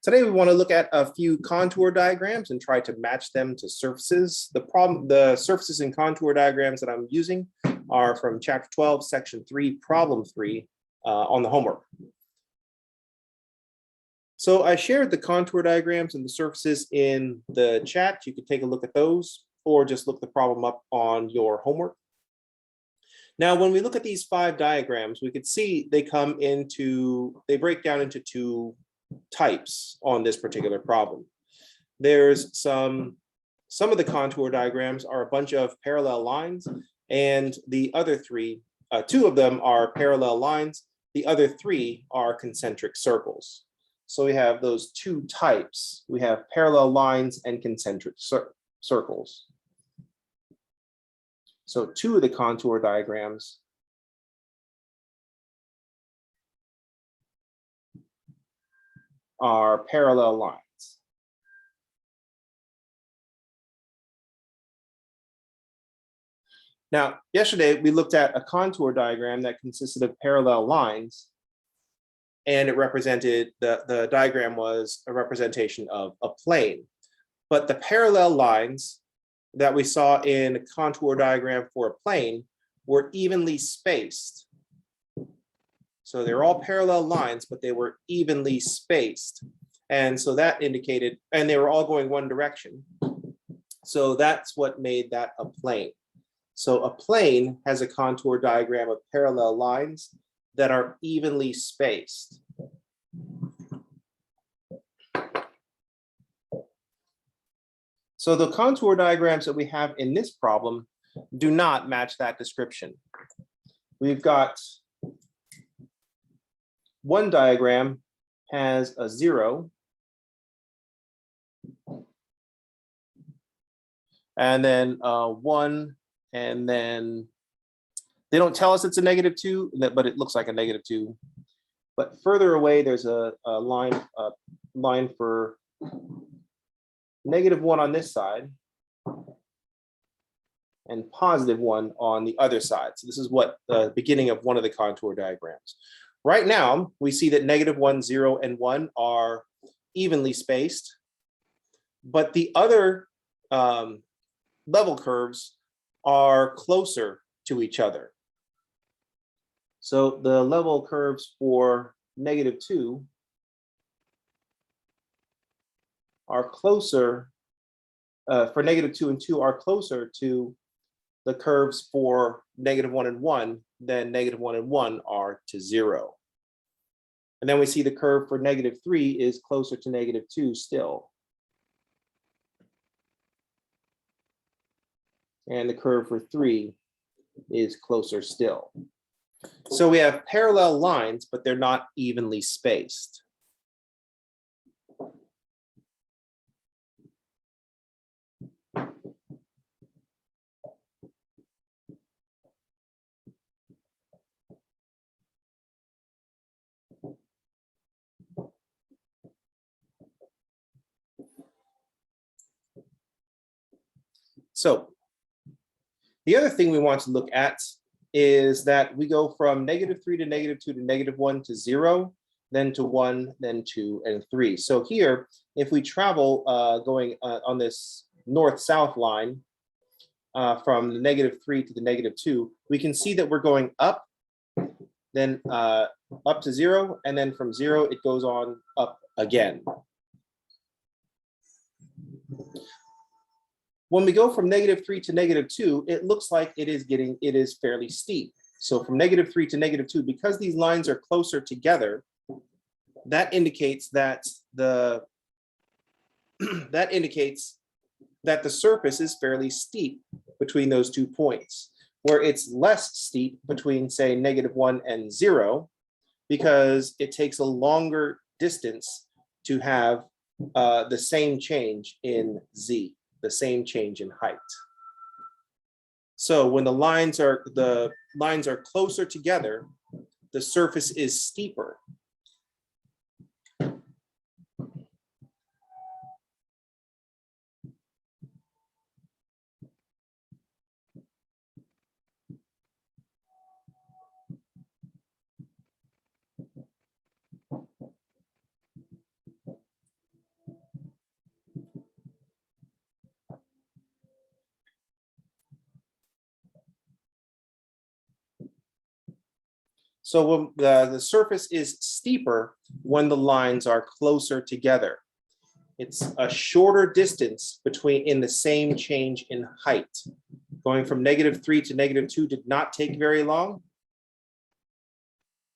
Today we want to look at a few contour diagrams and try to match them to surfaces. The surfaces and contour diagrams that I'm using are from chapter 12, section 3, problem 3 on the homework. So I shared the contour diagrams and the surfaces in the chat. You could take a look at those or just look the problem up on your homework. Now, when we look at these 5 diagrams, we could see they break down into 2 types on this particular problem. There's some of the contour diagrams are a bunch of parallel lines, and the other 3, 2 of them are parallel lines. The other 3 are concentric circles. So we have those 2 types. We have parallel lines and concentric circles. So 2 of the contour diagrams are parallel lines. Now, yesterday we looked at a contour diagram that consisted of parallel lines, and it represented, the diagram was a representation of a plane. But the parallel lines that we saw in a contour diagram for a plane were evenly spaced. So they're all parallel lines, but they were evenly spaced. And so that indicated, and they were all going one direction. So that's what made that a plane. So a plane has a contour diagram of parallel lines that are evenly spaced. So the contour diagrams that we have in this problem do not match that description. We've got one diagram has a 0, and then 1, and then they don't tell us it's a -2, but it looks like a -2. But further away, there's a line for -1 on this side and +1 on the other side. So this is what the beginning of one of the contour diagrams. Right now, we see that -1, 0, and 1 are evenly spaced, but the other level curves are closer to each other. So the level curves for -2 are closer, for -2 and 2 are closer to the curves for -1 and 1 than -1 and 1 are to 0. And then we see the curve for -3 is closer to -2 still. And the curve for 3 is closer still. So we have parallel lines, but they're not evenly spaced. So the other thing we want to look at is that we go from -3 to -2 to -1 to 0, then to 1, then 2, and 3. So here, if we travel going on this north-south line from the -3 to the -2, we can see that we're going up, then up to 0, and then from 0, it goes on up again. When we go from -3 to -2, it looks like it is fairly steep. So from -3 to -2, because these lines are closer together, that indicates that the surface is fairly steep between those 2 points, where it's less steep between, say, -1 and 0, because it takes a longer distance to have the same change in z, the same change in height. So when the lines are closer together, the surface is steeper. So when the surface is steeper when the lines are closer together. It's a shorter distance between in the same change in height. Going from -3 to -2 did not take very long.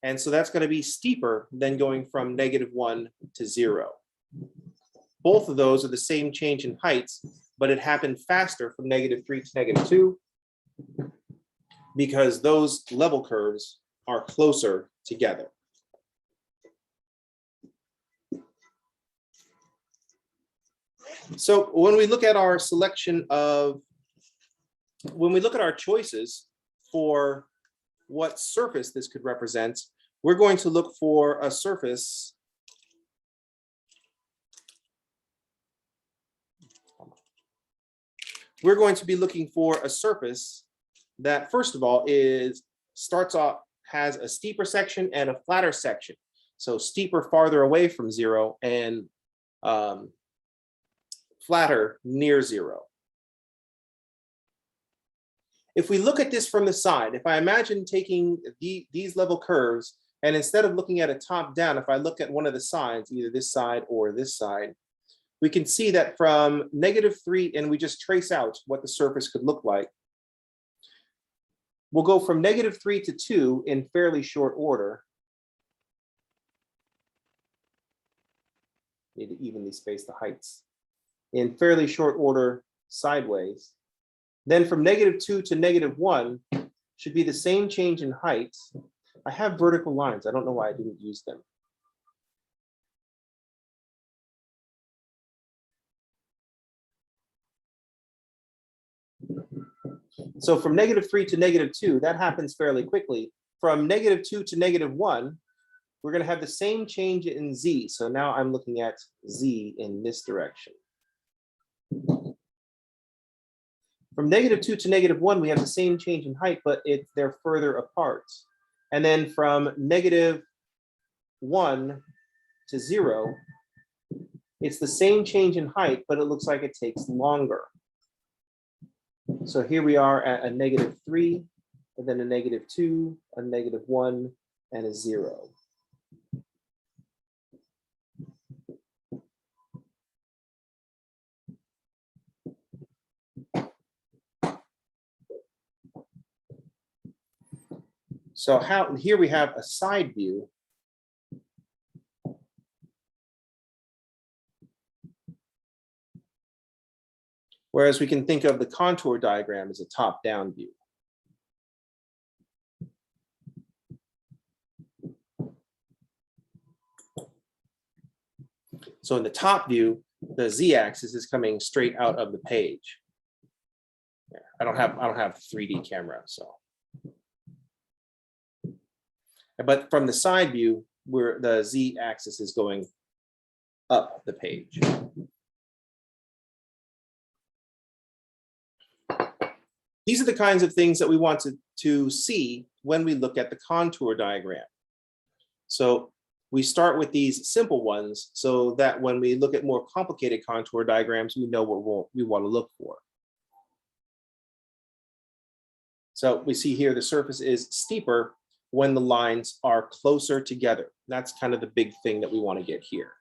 And so that's going to be steeper than going from -1 to 0. Both of those are the same change in heights, but it happened faster from -3 to -2 because those level curves are closer together. So when we look at our choices for what surface this could represent, we're going to look for a surface we're going to be looking for a surface that, first of all, has a steeper section and a flatter section. So steeper farther away from 0 and flatter near 0. If we look at this from the side, if I imagine taking these level curves, and instead of looking at it top down, if I look at one of the sides, either this side or this side, we can see that from -3, and we just trace out what the surface could look like. We'll go from -3 to 2 in fairly short order. Need to evenly space the heights. In fairly short order sideways. Then from -2 to -1 should be the same change in height. I have vertical lines. I don't know why I didn't use them. So from -3 to -2, that happens fairly quickly. From -2 to -1, we're going to have the same change in z. So now I'm looking at z in this direction. From -2 to -1, we have the same change in height, but they're further apart. And then from -1 to 0, it's the same change in height, but it looks like it takes longer. So here we are at a -3, and then a -2, a -1, and a 0. So here we have a side view. Whereas we can think of the contour diagram as a top-down view. So in the top view, the z-axis is coming straight out of the page. Yeah, I don't have 3D camera, so. But from the side view, where the z-axis is going up the page. These are the kinds of things that we want to see when we look at the contour diagram. So we start with these simple ones so that when we look at more complicated contour diagrams, we know what we want to look for. So we see here the surface is steeper when the lines are closer together. That's kind of the big thing that we want to get here.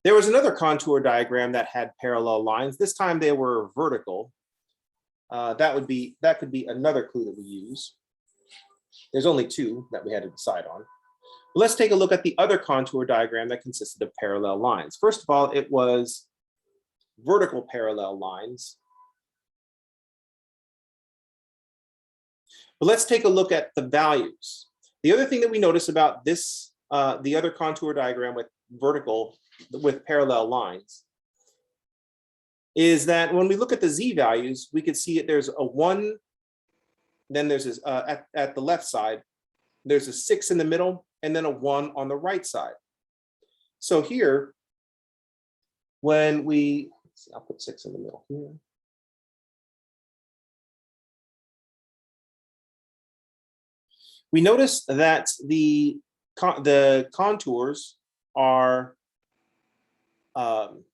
There was another contour diagram that had parallel lines. This time they were vertical. That could be another clue that we use. There's only 2 that we had to decide on. But let's take a look at the other contour diagram that consisted of parallel lines. First of all, it was vertical parallel lines. But let's take a look at the values. The other thing that we notice about this, the other contour diagram with parallel lines, is that when we look at the z values, we can see there's a 1, then there's this, at the left side, there's a 6 in the middle, and then a 1 on the right side. So here, when I'll put 6 in the middle here. We notice that the contours are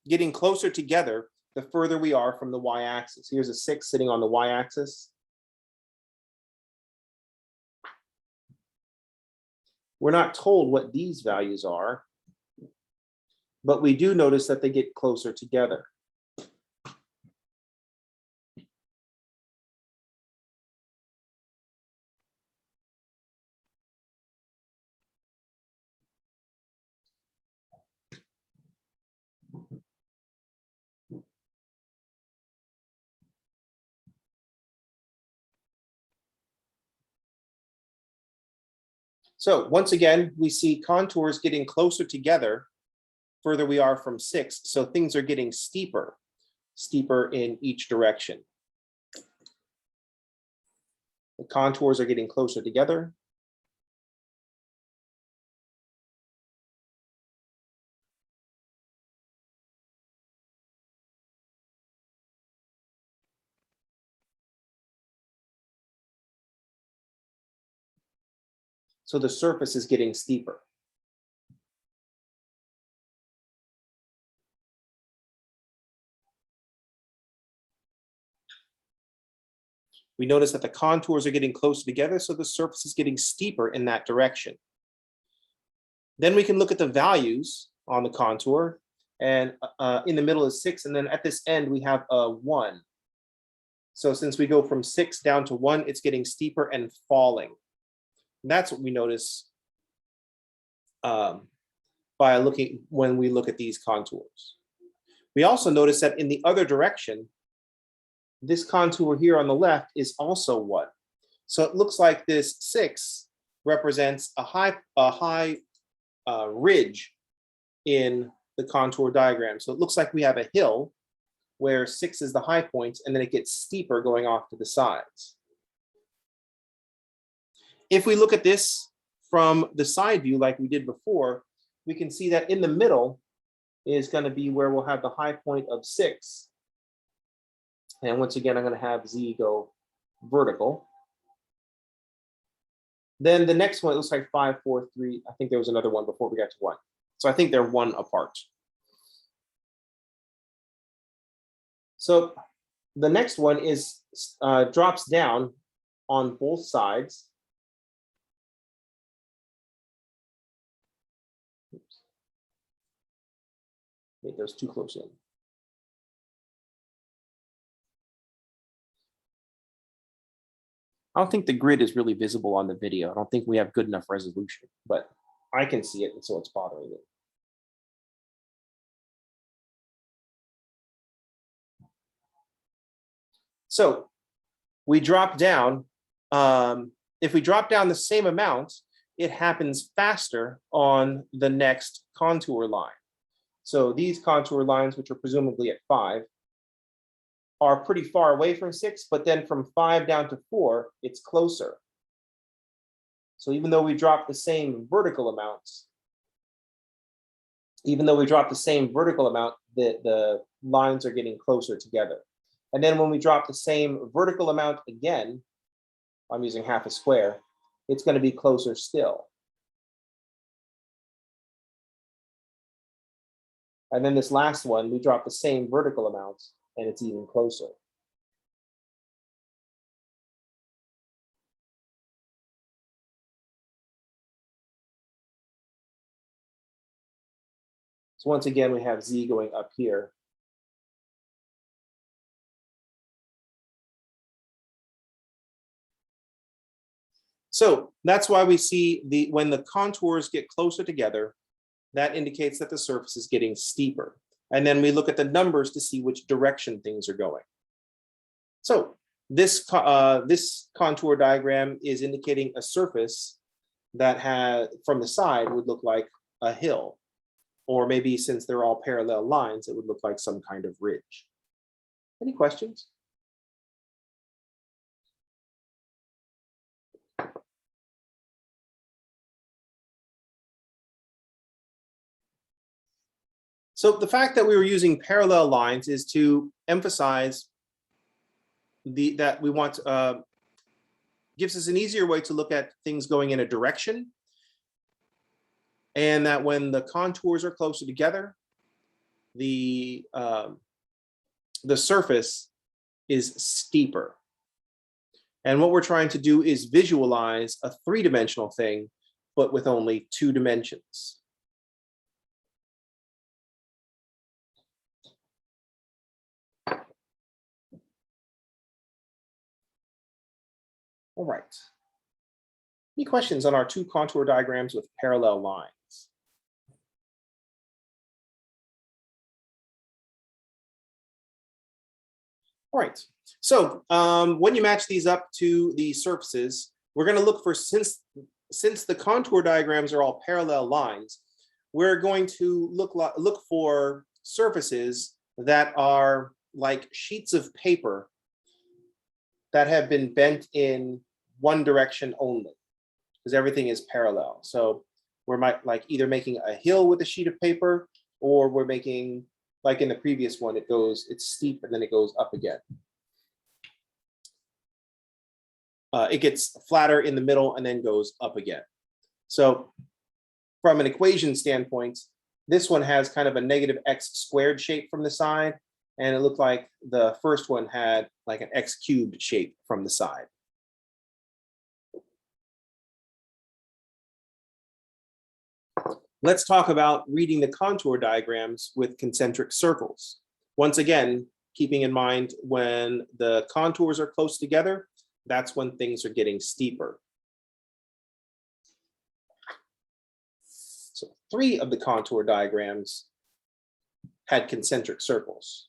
getting closer together the further we are from the y-axis. Here's a 6 sitting on the y-axis. We're not told what these values are, but we do notice that they get closer together. So once again, we see contours getting closer together further we are from 6. So things are getting steeper in each direction. The contours are getting closer together. So the surface is getting steeper. We notice that the contours are getting closer together, so the surface is getting steeper in that direction. Then we can look at the values on the contour, and in the middle is 6, and then at this end we have a 1. So since we go from 6 down to 1, it's getting steeper and falling. And that's what we notice when we look at these contours. We also notice that in the other direction, this contour here on the left is also 1. So it looks like this 6 represents a high ridge in the contour diagram. So it looks like we have a hill where 6 is the high point, and then it gets steeper going off to the sides. If we look at this from the side view like we did before, we can see that in the middle is going to be where we'll have the high point of 6. And once again, I'm going to have Z go vertical. Then the next one, it looks like 5, 4, 3. I think there was another one before we got to 1. So I think they're 1 apart. So the next one is drops down on both sides. Oops. Made those too close in. I don't think the grid is really visible on the video. I don't think we have good enough resolution, but I can see it, and so it's bothering me. So we drop down. If we drop down the same amount, it happens faster on the next contour line. So these contour lines, which are presumably at 5, are pretty far away from 6, but then from 5 down to 4, it's closer. So even though we drop the same vertical amounts, the lines are getting closer together. And then when we drop the same vertical amount again, I'm using half a square, it's going to be closer still. And then this last one, we drop the same vertical amounts, and it's even closer. So once again, we have Z going up here. So that's why we see when the contours get closer together, that indicates that the surface is getting steeper. And then we look at the numbers to see which direction things are going. So this contour diagram is indicating a surface that from the side would look like a hill, or maybe since they're all parallel lines, it would look like some kind of ridge. Any questions? So the fact that we were using parallel lines is to emphasize that we want gives us an easier way to look at things going in a direction, and that when the contours are closer together, the surface is steeper. And what we're trying to do is visualize a 3-dimensional thing but with only 2 dimensions. All right. Any questions on our 2 contour diagrams with parallel lines? All right. So when you match these up to the surfaces, we're going to look for, since the contour diagrams are all parallel lines, we're going to look for surfaces that are like sheets of paper that have been bent in one direction only, because everything is parallel. So we're either making a hill with a sheet of paper, or we're making, like in the previous one, it's steep and then it goes up again. It gets flatter in the middle and then goes up again. So from an equation standpoint, this one has kind of a negative x squared shape from the side, and it looked like the first one had like an x cubed shape from the side. Let's talk about reading the contour diagrams with concentric circles. Once again, keeping in mind when the contours are close together, that's when things are getting steeper. So 3 of the contour diagrams had concentric circles.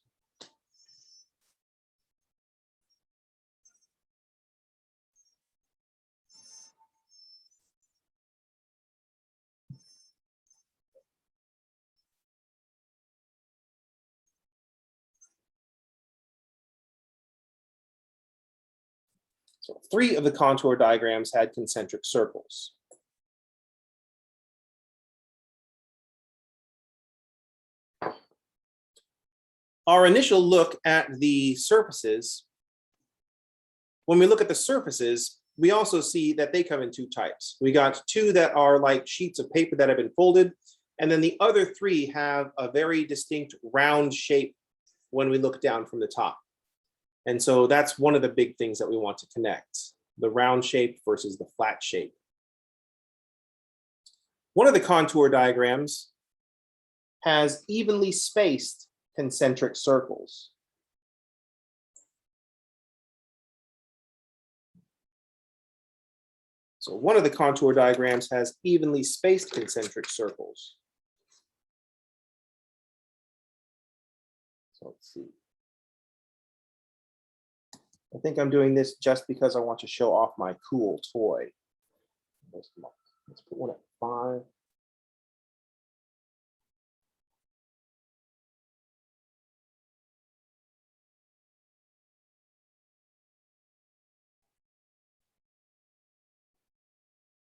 So 3 of the contour diagrams had concentric circles. Our initial look at the surfaces, when we look at the surfaces, we also see that they come in 2 types. We got 2 that are like sheets of paper that have been folded, and then the other 3 have a very distinct round shape when we look down from the top. And so that's one of the big things that we want to connect, the round shape versus the flat shape. One of the contour diagrams has evenly spaced concentric circles. So one of the contour diagrams has evenly spaced concentric circles. So let's see. I think I'm doing this just because I want to show off my cool toy. Let's put one at 5.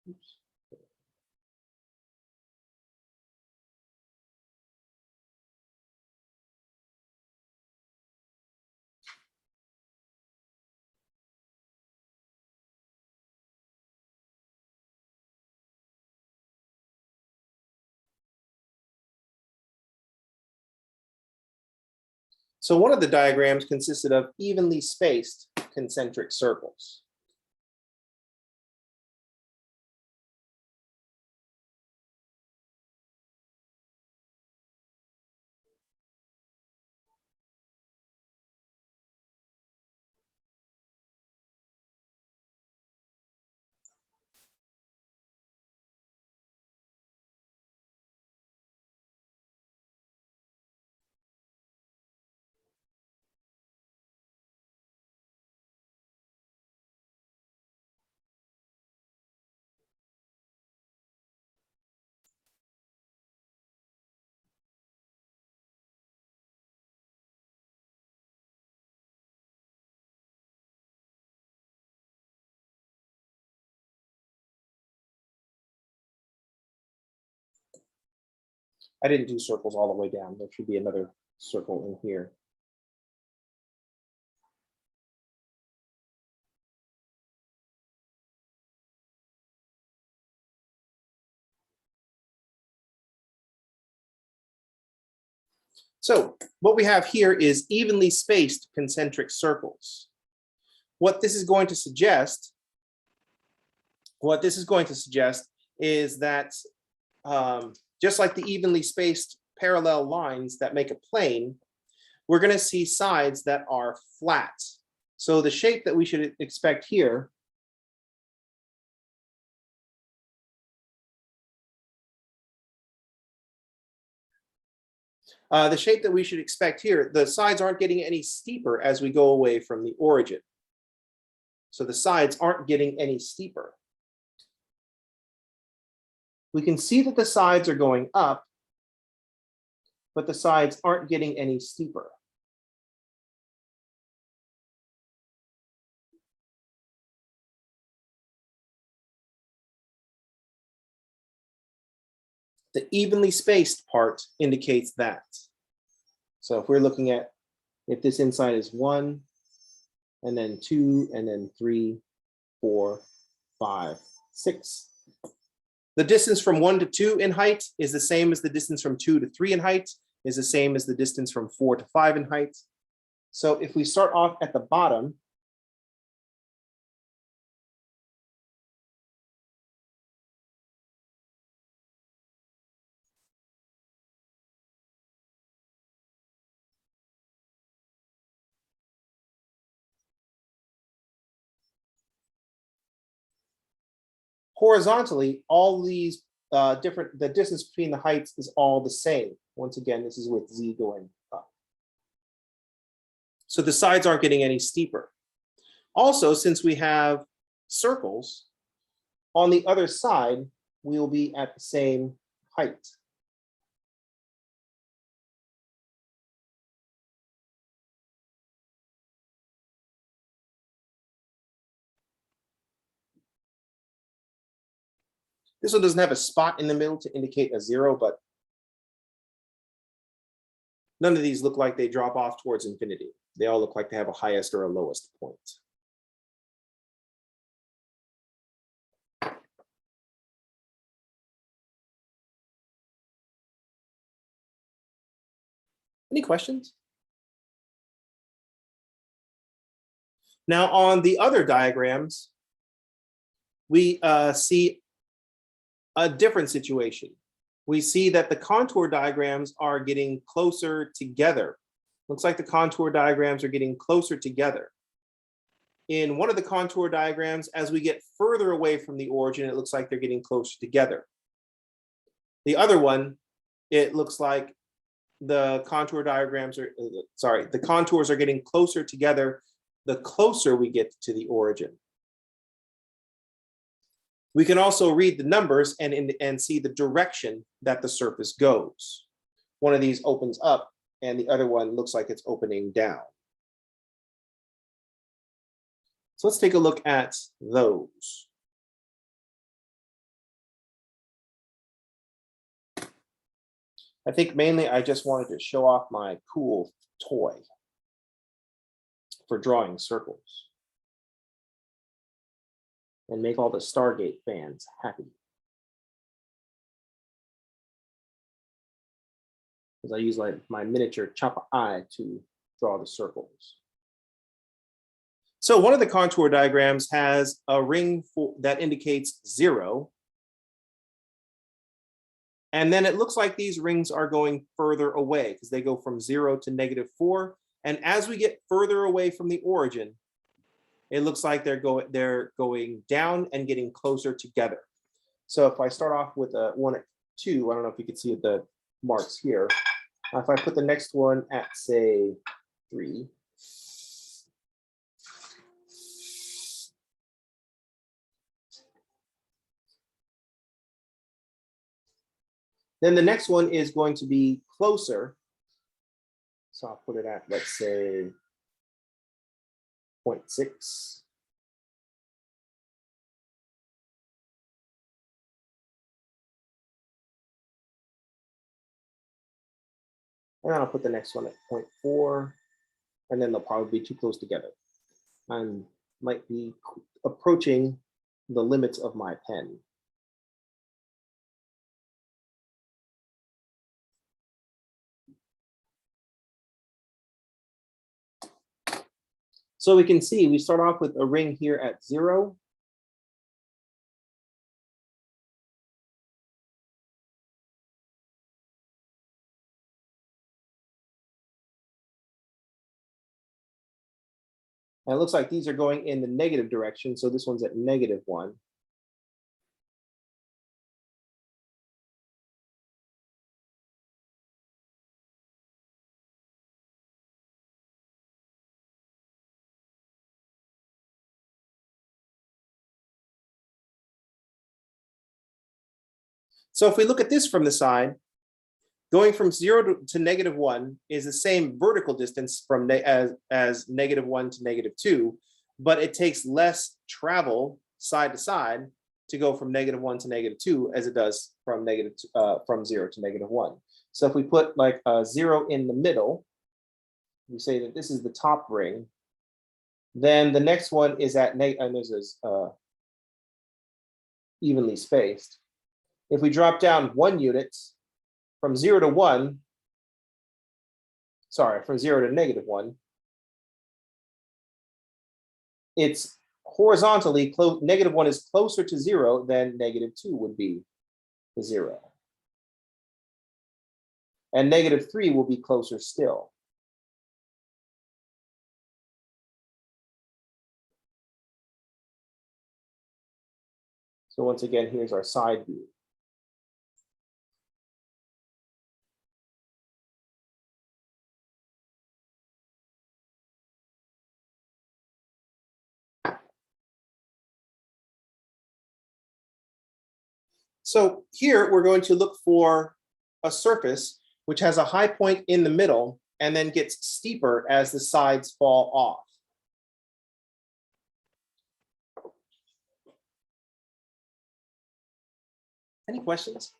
Oops. So one of the diagrams consisted of evenly spaced concentric circles. I didn't do circles all the way down. There should be another circle in here. So what we have here is evenly spaced concentric circles. What this is going to suggest is that just like the evenly spaced parallel lines that make a plane, we're going to see sides that are flat. So the shape that we should expect here the sides aren't getting any steeper as we go away from the origin. So the sides aren't getting any steeper. We can see that the sides are going up, but the sides aren't getting any steeper. The evenly spaced part indicates that. So if we're looking at, if this inside is 1, and then 2, and then 3, 4, 5, 6. The distance from 1 to 2 in height is the same as the distance from 2 to 3 in height, is the same as the distance from 4 to 5 in height. So if we start off at the bottom, horizontally, all these the distance between the heights is all the same. Once again, this is with z going up. So the sides aren't getting any steeper. Also, since we have circles, on the other side, we will be at the same height. This one doesn't have a spot in the middle to indicate a 0, but none of these look like they drop off towards infinity. They all look like they have a highest or a lowest point. Any questions? Now on the other diagrams, we see a different situation. We see that the contour diagrams are getting closer together. Looks like the contour diagrams are getting closer together. In one of the contour diagrams, as we get further away from the origin, it looks like they're getting closer together. The other one, it looks like the contour diagrams are, the contours are getting closer together the closer we get to the origin. We can also read the numbers and see the direction that the surface goes. One of these opens up and the other one looks like it's opening down. So let's take a look at those. I think mainly I just wanted to show off my cool toy for drawing circles and make all the Stargate fans happy. Because I use like my miniature chopper eye to draw the circles. So one of the contour diagrams has a ring that indicates 0. And then it looks like these rings are going further away because they go from 0 to -4. And as we get further away from the origin, it looks like they're going down and getting closer together. So if I start off with a 1 at 2, I don't know if you can see the marks here. If I put the next one at, say, 3, then the next one is going to be closer. So I'll put it at, let's say, 0.6. And then I'll put the next one at 0.4. And then they'll probably be too close together. I might be approaching the limits of my pen. So we can see we start off with a ring here at 0. And it looks like these are going in the negative direction. So this one's at -1. So if we look at this from the side, going from 0 to -1 is the same vertical distance from as -1 to -2, but it takes less travel side to side to go from -1 to -2 as it does from from 0 to -1. So if we put like a 0 in the middle, we say that this is the top ring. Then the next one is at and this is evenly spaced. If we drop down 1 unit from 0 to 1, sorry, from 0 to -1, it's horizontally close. -1 is closer to 0 than -2 would be to 0. And -3 will be closer still. So once again, here's our side view. So here we're going to look for a surface which has a high point in the middle and then gets steeper as the sides fall off. Any questions?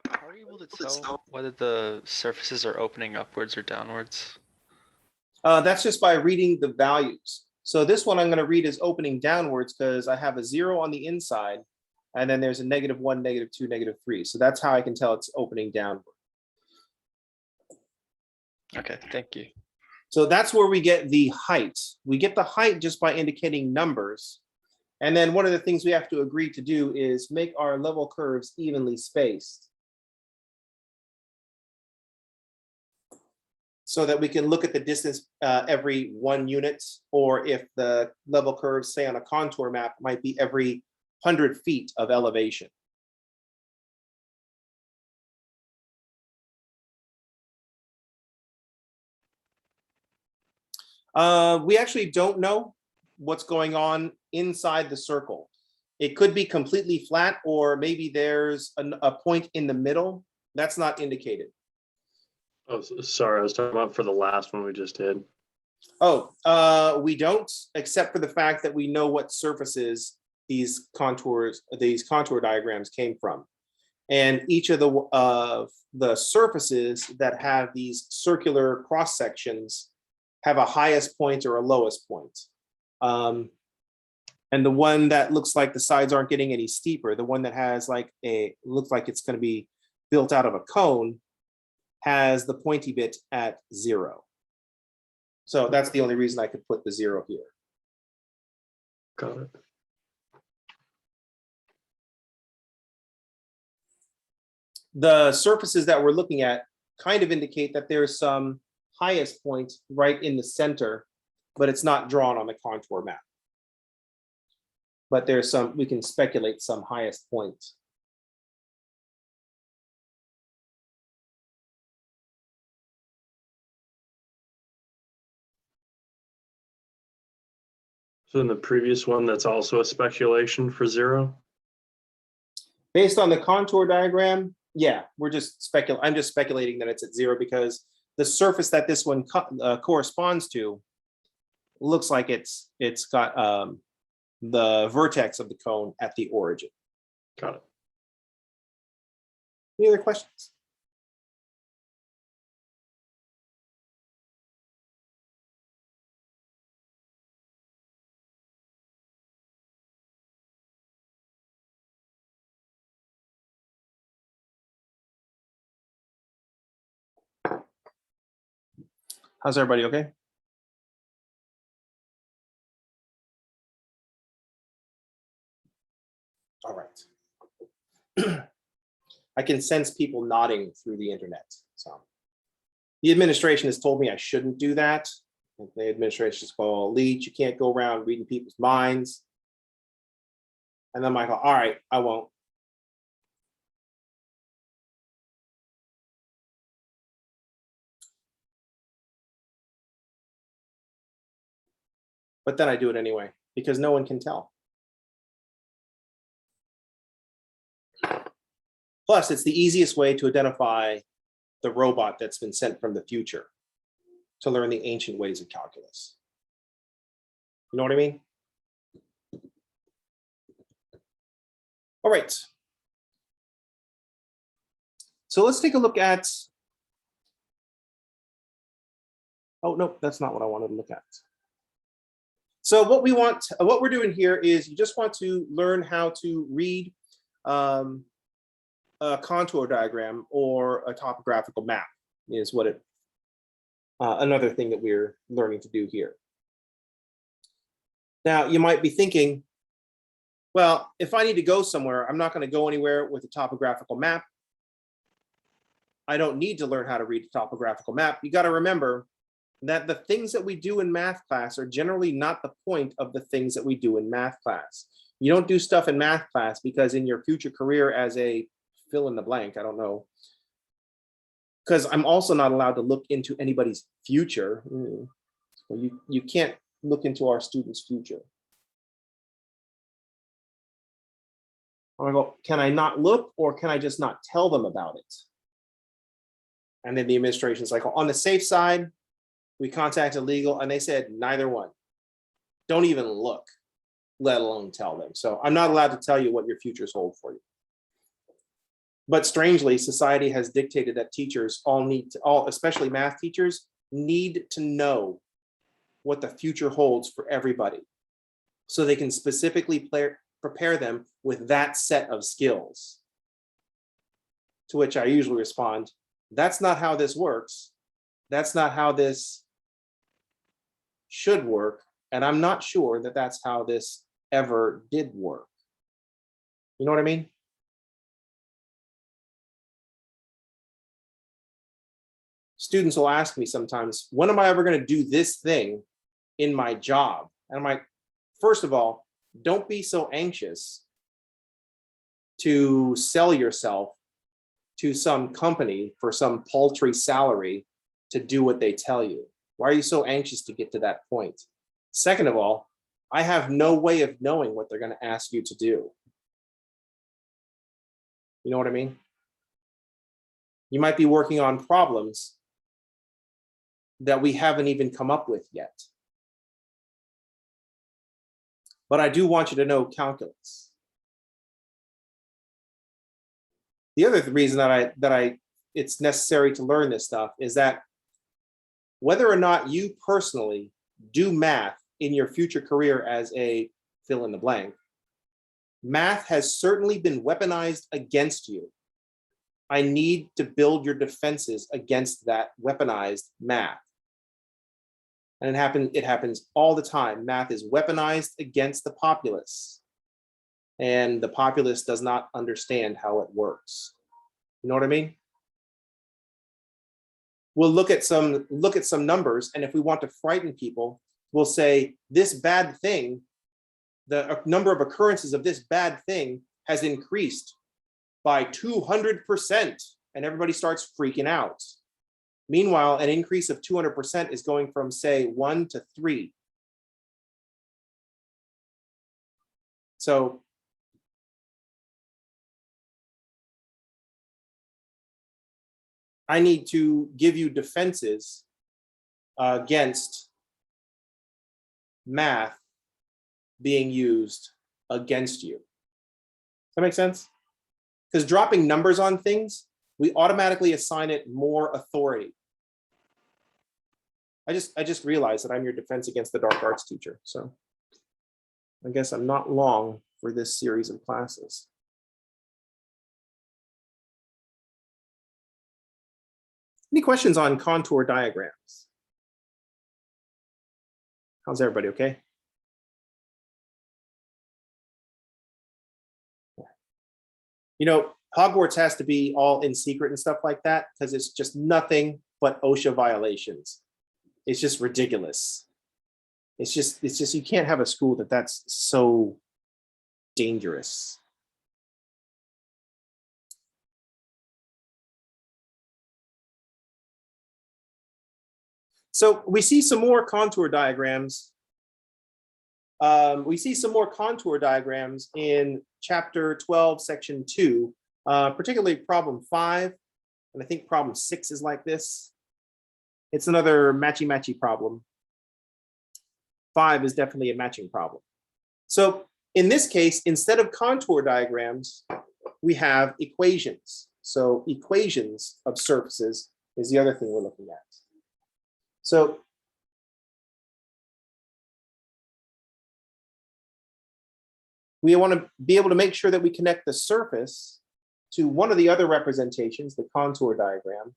How are you able to tell whether the surfaces are opening upwards or downwards? That's just by reading the values. So this one I'm going to read as opening downwards because I have a 0 on the inside, and then there's a -1, -2, -3. So that's how I can tell it's opening downward. Okay, thank you. So that's where we get the height. We get the height just by indicating numbers. And then one of the things we have to agree to do is make our level curves evenly spaced, so that we can look at the distance every 1 unit, or if the level curves, say on a contour map, might be every 100 feet of elevation. We actually don't know what's going on inside the circle. It could be completely flat, or maybe there's a point in the middle. That's not indicated. Oh, sorry, I was talking about for the last one we just did. Oh, we don't, except for the fact that we know what surfaces these contour diagrams came from. And each of the surfaces that have these circular cross sections have a highest point or a lowest point. And the one that looks like the sides aren't getting any steeper, the one that has like looks like it's going to be built out of a cone, has the pointy bit at 0. So that's the only reason I could put the 0 here. Got it. The surfaces that we're looking at kind of indicate that there's some highest point right in the center, but it's not drawn on the contour map. But there's some, we can speculate some highest points. So in the previous one, that's also a speculation for 0? Based on the contour diagram, yeah, I'm just speculating that it's at 0 because the surface that this one corresponds to looks like it's got the vertex of the cone at the origin. Got it. Any other questions? How's everybody okay? All right. I can sense people nodding through the internet. So The administration has told me I shouldn't do that. The administration is called elite. You can't go around reading people's minds. And then I go, all right, I won't. But then I do it anyway, because no one can tell. Plus, it's the easiest way to identify the robot that's been sent from the future to learn the ancient ways of calculus. You know what I mean? All right. So let's take a look at, oh, no, that's not what I wanted to look at. So what we're doing here is you just want to learn how to read a contour diagram or a topographical map is what another thing that we're learning to do here. Now, you might be thinking, well, if I need to go somewhere, I'm not going to go anywhere with a topographical map. I don't need to learn how to read a topographical map. You got to remember that the things that we do in math class are generally not the point of the things that we do in math class. You don't do stuff in math class because in your future career as a fill in the blank, I don't know, because I'm also not allowed to look into anybody's future. You can't look into our students' future. I go, can I not look or can I just not tell them about it? And then the administration's like, on the safe side, we contacted legal and they said neither one. Don't even look, let alone tell them. So I'm not allowed to tell you what your futures hold for you. But strangely, society has dictated that teachers especially math teachers, need to know what the future holds for everybody so they can specifically prepare them with that set of skills. To which I usually respond, that's not how this works. That's not how this should work. And I'm not sure that that's how this ever did work. You know what I mean? Students will ask me sometimes, when am I ever going to do this thing in my job? And I'm like, first of all, don't be so anxious to sell yourself to some company for some paltry salary to do what they tell you. Why are you so anxious to get to that point? Second of all, I have no way of knowing what they're going to ask you to do. You know what I mean? You might be working on problems that we haven't even come up with yet. But I do want you to know calculus. The other reason that it's necessary to learn this stuff is that whether or not you personally do math in your future career as a fill in the blank, math has certainly been weaponized against you. I need to build your defenses against that weaponized math. And it happens all the time. Math is weaponized against the populace. And the populace does not understand how it works. You know what I mean? We'll look at some numbers, and if we want to frighten people, we'll say this bad thing, the number of occurrences of this bad thing has increased by 200%, and everybody starts freaking out. Meanwhile, an increase of 200% is going from, say, 1 to 3. So I need to give you defenses against math being used against you. Does that make sense? Because dropping numbers on things, we automatically assign it more authority. I just realized that I'm your defense against the dark arts teacher. So I guess I'm not long for this series of classes. Any questions on contour diagrams? How's everybody, okay? You know, Hogwarts has to be all in secret and stuff like that because it's just nothing but OSHA violations. It's just ridiculous. It's just you can't have a school that's so dangerous. So we see some more contour diagrams. We see some more contour diagrams in chapter 12, section 2, particularly problem 5. And I think problem 6 is like this. It's another matchy-matchy problem. 5 is definitely a matching problem. So in this case, instead of contour diagrams, we have equations. So equations of surfaces is the other thing we're looking at. So we want to be able to make sure that we connect the surface to one of the other representations, the contour diagram.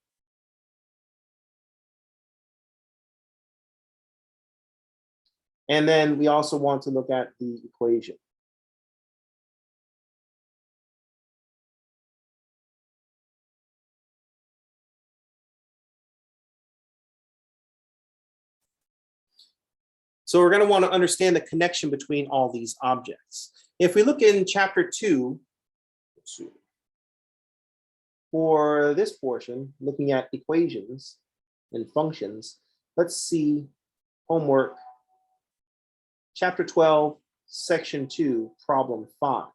And then we also want to look at the equation. So we're going to want to understand the connection between all these objects. If we look in chapter 2, for this portion, looking at equations and functions, let's see homework, chapter 12, section 2, problem 5.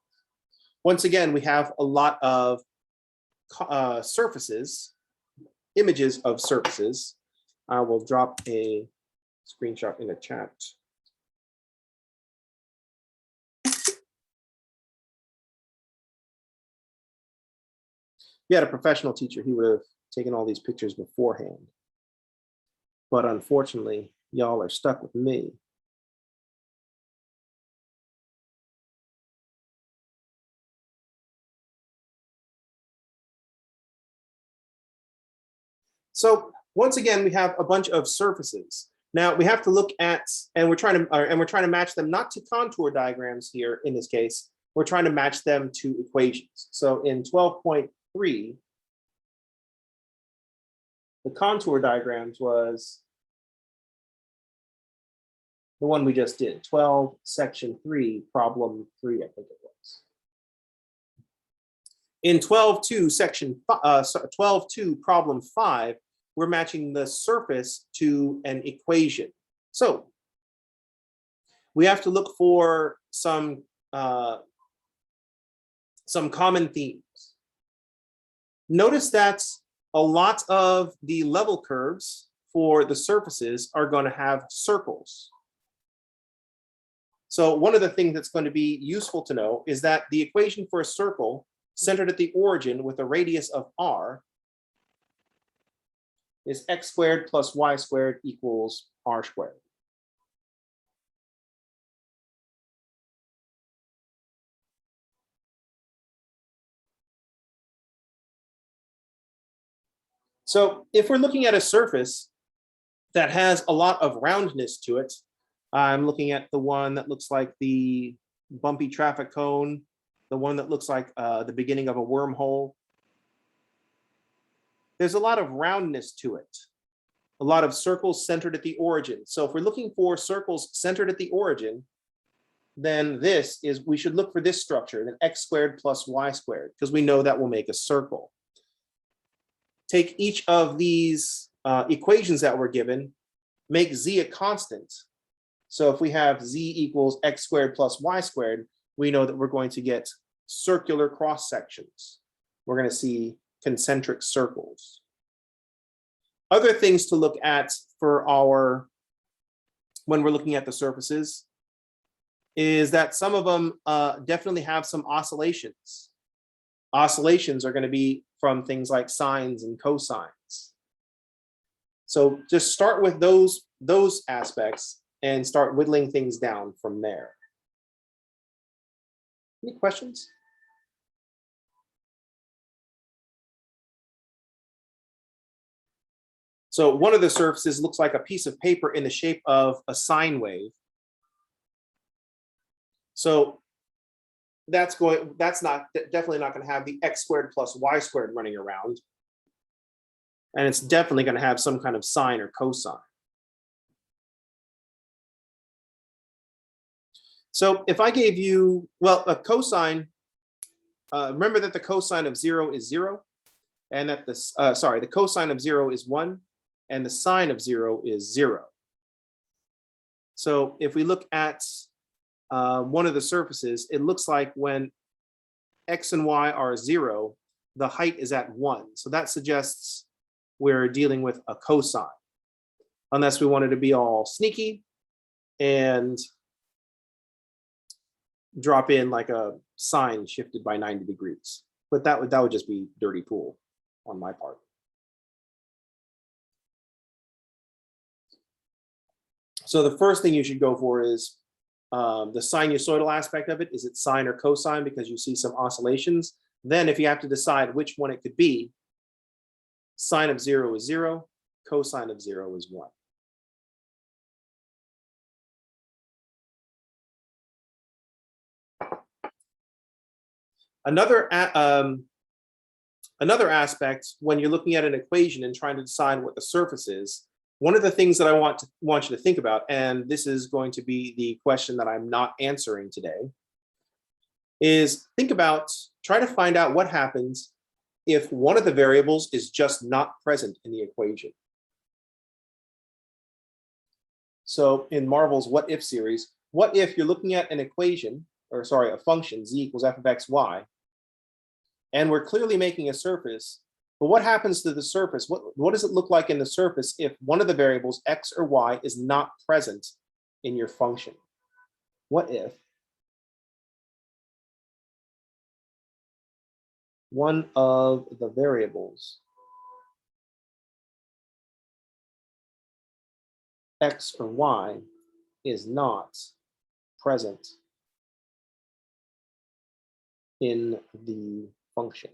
Once again, we have a lot of surfaces, images of surfaces. I will drop a screenshot in the chat. If you had a professional teacher, he would have taken all these pictures beforehand. But unfortunately, y'all are stuck with me. So once again, we have a bunch of surfaces. Now we have to look at, and we're trying to match them not to contour diagrams here in this case. We're trying to match them to equations. So in 12.3, the contour diagrams was the one we just did, 12, section 3, problem 3, I think it was. In 12.2, section 12.2, problem 5, we're matching the surface to an equation. So we have to look for some common themes. Notice that a lot of the level curves for the surfaces are going to have circles. So one of the things that's going to be useful to know is that the equation for a circle centered at the origin with a radius of r is x squared plus y squared equals r squared. So if we're looking at a surface that has a lot of roundness to it, I'm looking at the one that looks like the bumpy traffic cone, the one that looks like the beginning of a wormhole. There's a lot of roundness to it, a lot of circles centered at the origin. So if we're looking for circles centered at the origin, then we should look for this structure, then x squared plus y squared, because we know that will make a circle. Take each of these equations that were given, make z a constant. So if we have z equals x squared plus y squared, we know that we're going to get circular cross sections. We're going to see concentric circles. Other things to look at for when we're looking at the surfaces is that some of them definitely have some oscillations. Oscillations are going to be from things like sines and cosines. So just start with those aspects and start whittling things down from there. Any questions? So one of the surfaces looks like a piece of paper in the shape of a sine wave. So that's definitely not going to have the x squared plus y squared running around. And it's definitely going to have some kind of sine or cosine. So if I gave you, well, a cosine, remember that the cosine of 0 is 0, and that the cosine of 0 is 1, and the sine of 0 is 0. So if we look at one of the surfaces, it looks like when x and y are 0, the height is at 1. So that suggests we're dealing with a cosine, unless we wanted to be all sneaky and drop in like a sine shifted by 90 degrees. But that would just be dirty pool on my part. So the first thing you should go for is the sinusoidal aspect of it. Is it sine or cosine? Because you see some oscillations. Then if you have to decide which one it could be, sine of 0 is 0, cosine of 0 is 1. Another aspect when you're looking at an equation and trying to decide what the surface is, one of the things that I want you to think about, and this is going to be the question that I'm not answering today, is try to find out what happens if one of the variables is just not present in the equation. So in Marvel's what if series, what if you're looking at an equation, or sorry, a function, z equals f of x, y, and we're clearly making a surface, but what happens to the surface? What does it look like in the surface if one of the variables, x or y, is not present in your function? What if one of the variables, x or y, is not present in the function?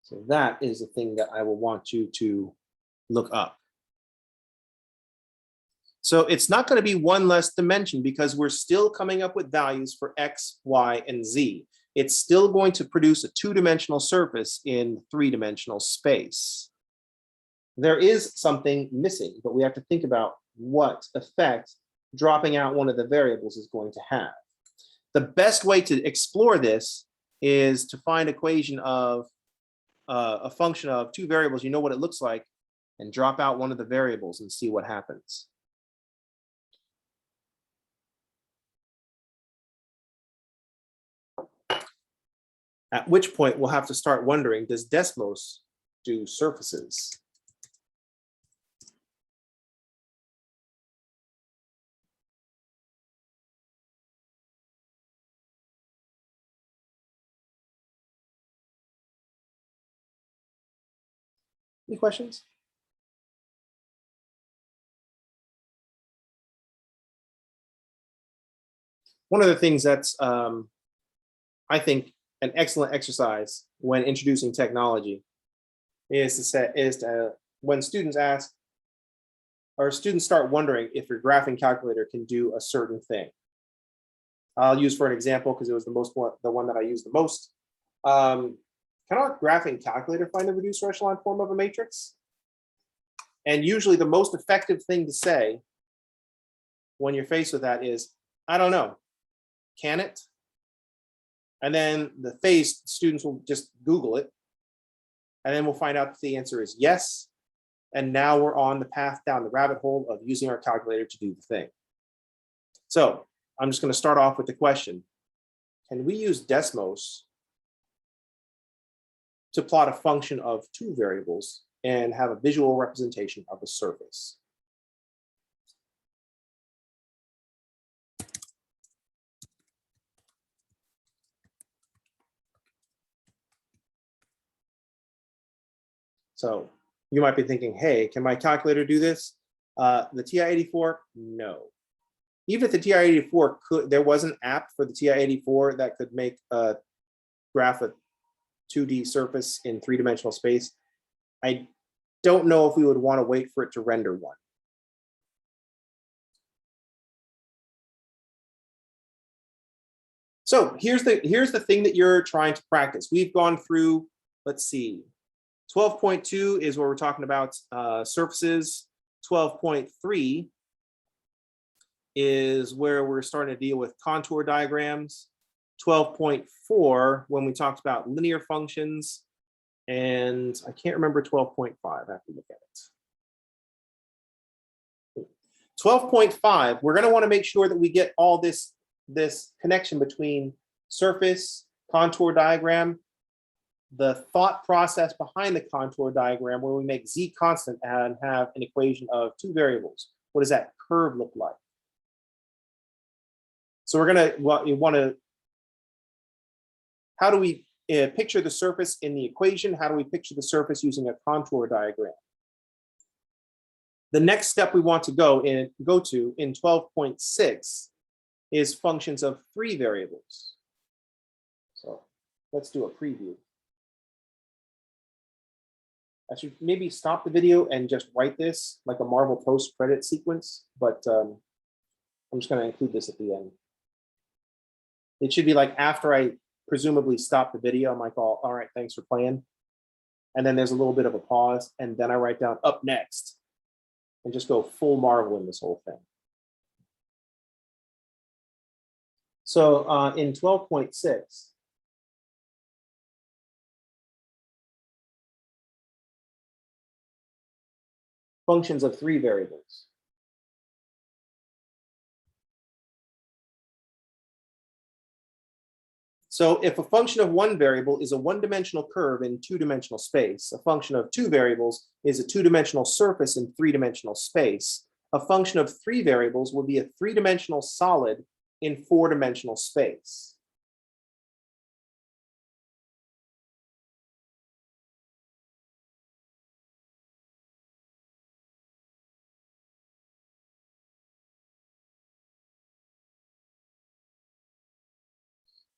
So that is the thing that I will want you to look up. So it's not going to be one less dimension because we're still coming up with values for x, y, and z. It's still going to produce a two-dimensional surface in three-dimensional space. There is something missing, but we have to think about what effect dropping out one of the variables is going to have. The best way to explore this is to find an equation of a function of two variables, you know what it looks like, and drop out one of the variables and see what happens. At which point we'll have to start wondering, does Desmos do surfaces? Any questions? One of the things that's, I think, an excellent exercise when introducing technology is when students ask, or students start wondering if your graphing calculator can do a certain thing. I'll use for an example because it was the one that I used the most. Can our graphing calculator find the reduced echelon form of a matrix? And usually the most effective thing to say when you're faced with that is, I don't know, can it? And then students will just Google it. And then we'll find out that the answer is yes. And now we're on the path down the rabbit hole of using our calculator to do the thing. So I'm just going to start off with the question, can we use Desmos to plot a function of two variables and have a visual representation of a surface? So you might be thinking, hey, can my calculator do this? The TI-84, no. Even if the TI-84 could, there was an app for the TI-84 that could make a graph a 2D surface in three-dimensional space. I don't know if we would want to wait for it to render one. So here's the thing that you're trying to practice. We've gone through, let's see, 12.2 is where we're talking about surfaces. 12.3 is where we're starting to deal with contour diagrams. 12.4, when we talked about linear functions. And I can't remember 12.5, I have to look at it. 12.5, we're going to want to make sure that we get all this connection between surface, contour diagram, the thought process behind the contour diagram where we make z constant and have an equation of two variables. What does that curve look like? So we're going to, how do we picture the surface in the equation? How do we picture the surface using a contour diagram? The next step we want to go to in 12.6 is functions of three variables. So let's do a preview. I should maybe stop the video and just write this like a Marvel post-credit sequence, but I'm just going to include this at the end. It should be like after I presumably stop the video, I'm like, all right, thanks for playing. And then there's a little bit of a pause, and then I write down up next and just go full Marvel in this whole thing. So in 12.6, functions of three variables. So if a function of one variable is a one-dimensional curve in two-dimensional space, a function of two variables is a two-dimensional surface in three-dimensional space, a function of three variables will be a three-dimensional solid in four-dimensional space.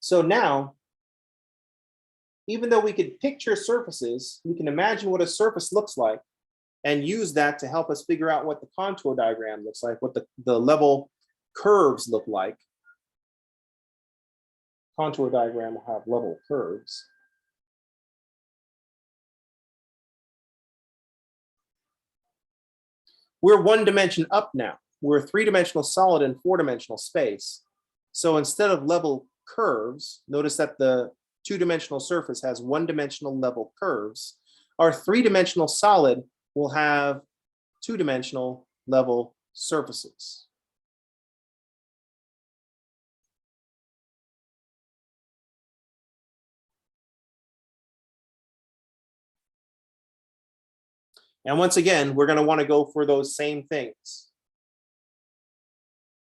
So now, even though we could picture surfaces, we can imagine what a surface looks like and use that to help us figure out what the contour diagram looks like, what the level curves look like. Contour diagram will have level curves. We're one dimension up now. We're a three-dimensional solid in four-dimensional space. So instead of level curves, notice that the two-dimensional surface has one-dimensional level curves. Our three-dimensional solid will have two-dimensional level surfaces. And once again, we're going to want to go for those same things.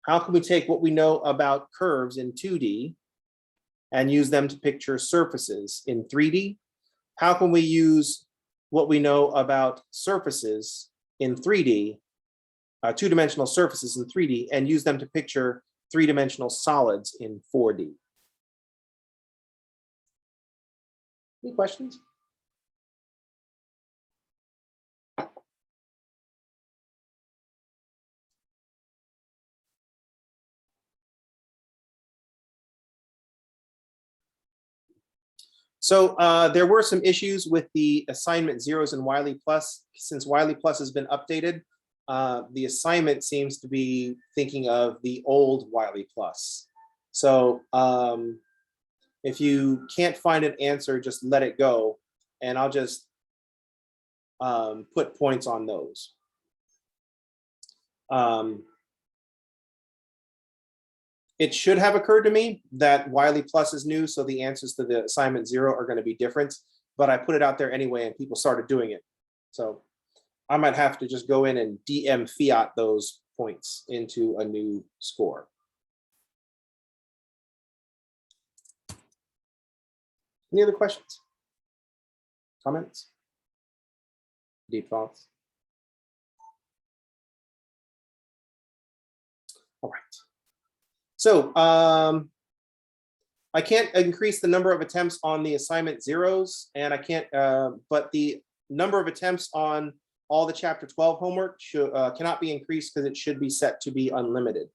How can we take what we know about curves in 2D and use them to picture surfaces in 3D? How can we use what we know about surfaces in 3D, two-dimensional surfaces in 3D, and use them to picture three-dimensional solids in 4D? Any questions? So there were some issues with the assignment zeros in Wiley Plus. Since Wiley Plus has been updated, the assignment seems to be thinking of the old Wiley Plus. So if you can't find an answer, just let it go, and I'll just put points on those. It should have occurred to me that Wiley Plus is new, so the answers to the assignment 0 are going to be different, but I put it out there anyway and people started doing it. So I might have to just go in and DM fiat those points into a new score. Any other questions? Comments? Deep thoughts? All right. So I can't increase the number of attempts on the assignment zeros, and I can't, but the number of attempts on all the chapter 12 homework cannot be increased because it should be set to be unlimited.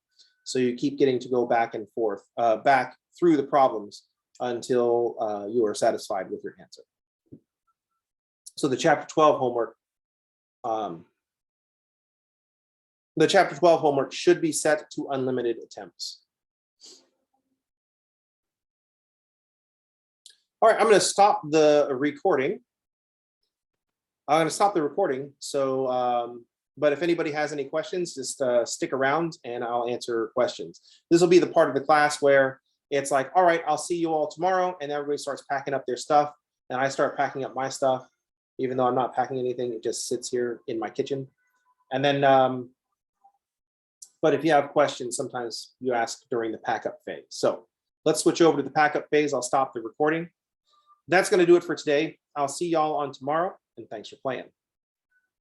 So you keep getting to go back and forth, back through the problems until you are satisfied with your answer. So the chapter 12 homework, should be set to unlimited attempts. All right, I'm going to stop the recording. So, but if anybody has any questions, just stick around and I'll answer questions. This will be the part of the class where it's like, all right, I'll see you all tomorrow, and everybody starts packing up their stuff, and I start packing up my stuff, even though I'm not packing anything, it just sits here in my kitchen. And then, but if you have questions, sometimes you ask during the pack up phase. So let's switch over to the pack up phase. I'll stop the recording. That's going to do it for today. I'll see y'all on tomorrow, and thanks for playing.